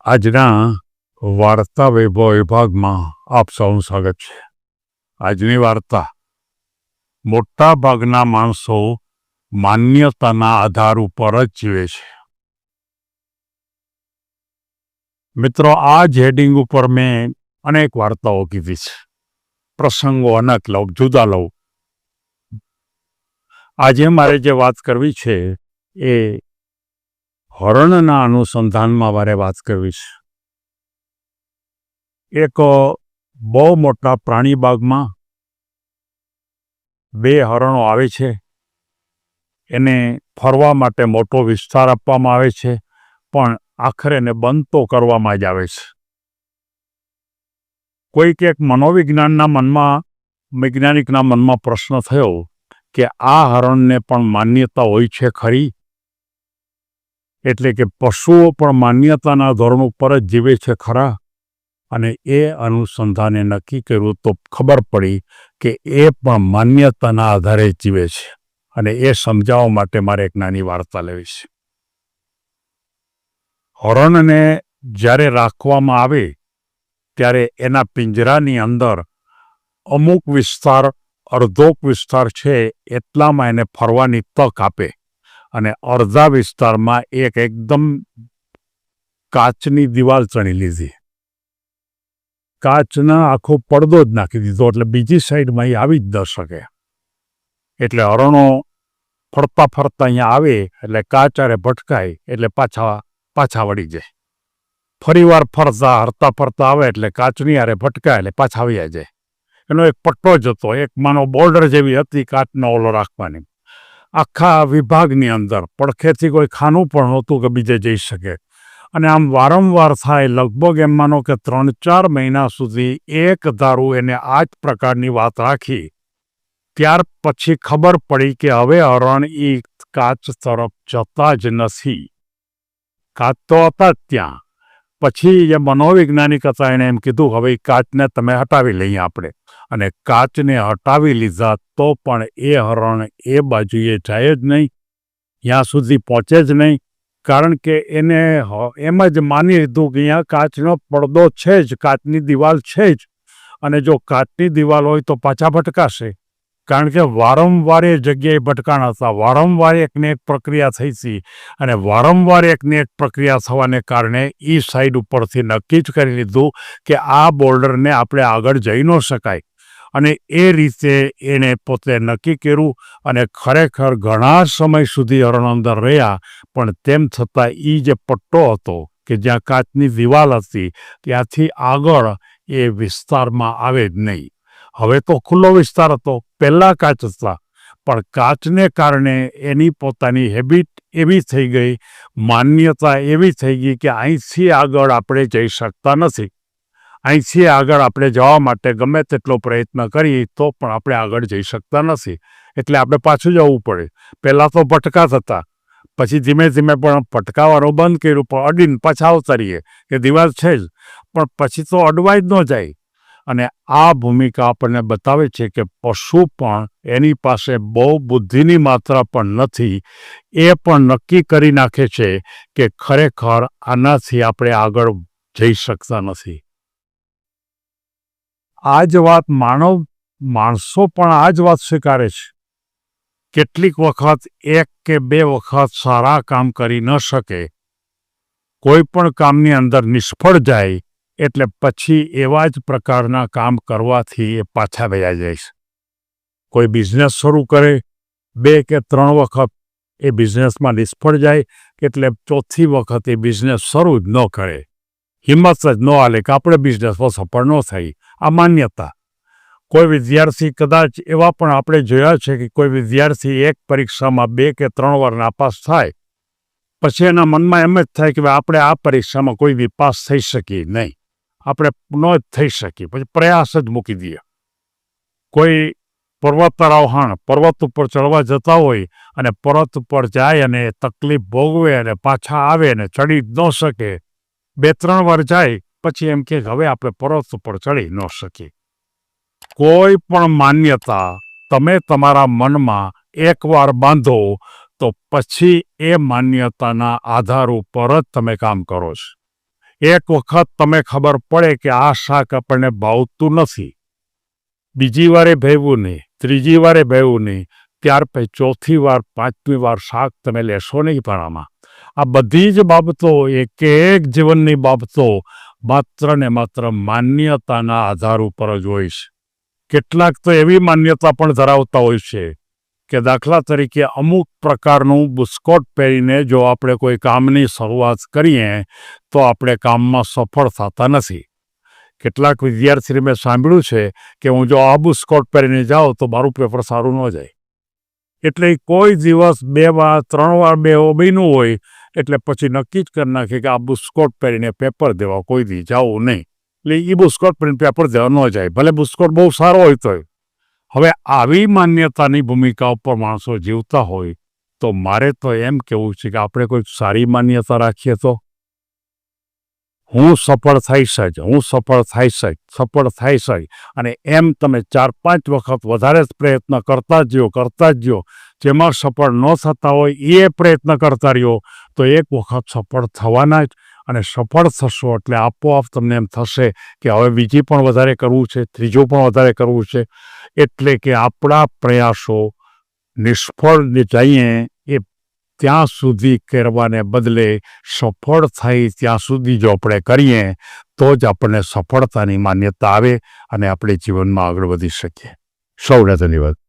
આજના વાર્તા વૈભવ વિભાગમાં આપ સૌનું સ્વાગત છે. આજની વાર્તા મોટા ભાગના માણસો માન્યતાના આધાર ઉપર જ જીવે છે. મિત્રો, આ જ હેડિંગ ઉપર મેં અનેક વાર્તાઓ કીધી છે. પ્રસંગો અનેક લઉં, જુદા લઉં. આજે મારે જે વાત કરવી છે એ હરણના અનુસંધાનમાં મારે વાત કરવી છે. એક બહુ મોટા પ્રાણી બાગમાં બે હરણો આવે છે. એને ફરવા માટે મોટો વિસ્તાર આપવામાં આવે છે, પણ આખરે એને બંધ તો કરવામાં જ આવે છે. કોઈક એક વૈજ્ઞાનિકના મનમાં પ્રશ્ન થયો કે આ હરણને પણ માન્યતા હોય છે ખરી? એટલે કે પશુઓ પણ માન્યતાના ધોરણ ઉપર જ જીવે છે ખરા? અને એ અનુસંધાને નક્કી કર્યું તો ખબર પડી કે એ પણ માન્યતાના આધારે જીવે છે. અને એ સમજાવવા માટે મારે એક નાની વાર્તા લેવી છે. હરણને જ્યારે રાખવામાં આવે ત્યારે એના પિંજરાની અંદર અમુક વિસ્તાર, અડધોક વિસ્તાર છે એટલામાં એને ફરવાની તક આપે, અને અડધા વિસ્તારમાં એકદમ કાચની દિવાલ ચણી લીધી. કાચના આખો પડદો જ નાખી દીધો, એટલે બીજી સાઈડમાં એ આવી જ ન શકે. એટલે હરણો ફરતા ફરતા અહીંયા આવે એટલે કાચારે ભટકાય એટલે પાછા વળી જાય. ફરી વાર હરતા ફરતા આવે એટલે કાચની હારે ભટકાય એટલે પાછા આવ્યા જાય. એનો એક પટ્ટો જ હતો, એક માનો બોર્ડર જેવી હતી કાચનો ઓલો રાખવાની. આખા વિભાગની અંદર પડખેથી કોઈ ખાનું પણ નહોતું કે બીજે જઈ શકે. અને આમ વારંવાર થાય, લગભગ એમ માનો કે 3-4 મહિના સુધી એક ધારું એને આ જ પ્રકારની વાત રાખી. ત્યાર પછી ખબર પડી કે હવે હરણ એ કાચ તરફ જતા જ નથી. કાચ તો હતા જ ત્યાં. પછી જે મનોવૈજ્ઞાનિક હતા એણે એમ કીધું, હવે કાચને તમે હટાવી લઈએ આપણે. અને કાચને હટાવી લીધા તો પણ એ હરણ એ બાજુએ જાય જ નહીં, ત્યાં સુધી પહોંચે જ નહીં. કારણ કે એને એમ જ માની લીધું કે અહીંયા કાચનો પડદો છે જ, કાચની દિવાલ છે જ. અને જો કાચની દિવાલ હોય તો પાછા ભટકાશે. કારણ કે વારંવાર એ જગ્યાએ ભટકાણ હતા, વારંવાર એકને એક પ્રક્રિયા થઈ હતી. અને વારંવાર એકને એક પ્રક્રિયા થવાને કારણે એ સાઈડ ઉપરથી નક્કી જ કરી લીધું કે આ બોર્ડરને આપણે આગળ જઈ ન શકાય. અને એ રીતે એણે પોતે નક્કી કર્યું. અને ખરેખર ઘણા સમય સુધી હરણ અંદર રહ્યા, પણ તેમ છતાં એ જે પટ્ટો હતો કે જ્યાં કાચની દિવાલ હતી ત્યાંથી આગળ એ વિસ્તારમાં આવે જ નહીં. હવે તો ખુલ્લો વિસ્તાર હતો, પહેલાં કાચ હતા, પણ કાચને કારણે એની પોતાની હેબિટ એવી થઈ ગઈ, માન્યતા એવી થઈ ગઈ કે અહીંથી આગળ આપણે જઈ શકતા નથી. અહીંથી આગળ આપણે જવા માટે ગમે તેટલો પ્રયત્ન કરીએ તો પણ આપણે આગળ જઈ શકતા નથી. એટલે આપણે પાછું જવું પડે. પહેલાં તો ભટકાત હતા, પછી ધીમે ધીમે પણ ભટકાવાનું બંધ કર્યું, પણ અડીને પાછા આવતા રહીએ કે દિવાલ છે જ, પણ પછી તો અડવાઈ જ ન જાય. અને આ ભૂમિકા આપણને બતાવે છે કે પશુ પણ, એની પાસે બહુ બુદ્ધિની માત્રા પણ નથી. એ પણ નક્કી કરી નાખે છે કે ખરેખર આનાથી આપણે આગળ જઈ શકતા નથી. આ જ વાત માણસો પણ આ જ વાત સ્વીકારે છે. કેટલીક વખત 1 કે 2 વખત સારા કામ કરી ન શકે, કોઈ પણ કામની અંદર નિષ્ફળ જાય એટલે પછી એવા જ પ્રકારના કામ કરવાથી એ પાછા વયા જાય છે. કોઈ બિઝનેસ શરૂ કરે, 2 કે 3 વખત એ બિઝનેસમાં નિષ્ફળ જાય એટલે ચોથી વખત એ બિઝનેસ શરૂ જ ન કરે. હિંમત જ ન હાલે કે આપણે બિઝનેસમાં સફળ ન થાય. આ માન્યતા. કોઈ વિદ્યાર્થી, કદાચ એવા પણ આપણે જોયા છે કે કોઈ વિદ્યાર્થી એક પરીક્ષામાં 2 કે 3 વાર નાપાસ થાય, પછી એના મનમાં એમ જ થાય કે આપણે આ પરીક્ષામાં કોઈ બી પાસ થઈ શકીએ નહીં, આપણે ન જ થઈ શકીએ, પછી પ્રયાસ જ મૂકી દઈએ. કોઈ પર્વતારોહણ, પર્વત ઉપર ચડવા જતા હોય અને પર્વત ઉપર જાય અને તકલીફ ભોગવે અને પાછા આવે અને ચડી ન શકે, 2-3 વાર જાય પછી એમ કે હવે આપણે પર્વત ઉપર ચડી ન શકીએ. કોઈ પણ માન્યતા તમે તમારા મનમાં એકવાર બાંધો તો પછી એ માન્યતાના આધાર ઉપર જ તમે કામ કરો છો. એક વખત તમે ખબર પડે કે આ શાક આપણને ભાવતું નથી, બીજી વારે ભાવ્યું નહીં, ત્રીજી વારે ભાવ્યું નહીં, ત્યાર પછી ચોથી વાર, પાંચમી વાર શાક તમે લેશો નહીં. પણ આ બધી જ બાબતો, એક એક જીવનની બાબતો માત્ર ને માત્ર માન્યતાના આધાર ઉપર જ હોય છે. કેટલાક તો એવી માન્યતા પણ ધરાવતા હોય છે કે દાખલા તરીકે અમુક પ્રકારનું બુસ્કોટ પહેરીને જો આપણે કોઈ કામની શરૂઆત કરીએ તો આપણે કામમાં સફળ થતા નથી. કેટલાક વિદ્યાર્થીને મેં સાંભળ્યું છે કે હું જો આ બુસ્કોટ પહેરીને જાઉં તો મારું પેપર સારું ન જાય. એટલે કોઈ દિવસ 2 વાર 3 વાર બન્યું હોય એટલે પછી નક્કી જ કરી નાખે કે આ બુસ્કોટ પહેરીને પેપર દેવા કોઈ દી જવું નહીં. એટલે એ બુસ્કોટ પહેરીને પેપર દેવા ન જાય, ભલે બુસ્કોટ બહુ સારો હોય તોય. હવે આવી માન્યતાની ભૂમિકા ઉપર માણસો જીવતા હોય તો મારે તો એમ કહેવું છે કે આપણે કોઈ સારી માન્યતા રાખીએ તો હું સફળ થઈશ જ, હું સફળ થઈશ જ, સફળ થઈશ જ. અને એમ તમે 4-5 વખત વધારે પ્રયત્ન કરતા જ જો. જેમાં સફળ ન થતા હોય એ પ્રયત્ન કરતા રહ્યો તો એક વખત સફળ થવાના જ. અને સફળ થશો એટલે આપોઆપ તમને એમ થશે કે હવે બીજી પણ વધારે કરવું છે, ત્રીજું પણ વધારે કરવું છે. એટલે કે આપણા પ્રયાસો નિષ્ફળ જઈએ એ ત્યાં સુધી કરવાને બદલે સફળ થાય ત્યાં સુધી જો આપણે કરીએ તો જ આપણને સફળતાની માન્યતા આવે અને આપણે જીવનમાં આગળ વધી શકીએ. સૌને ધન્યવાદ.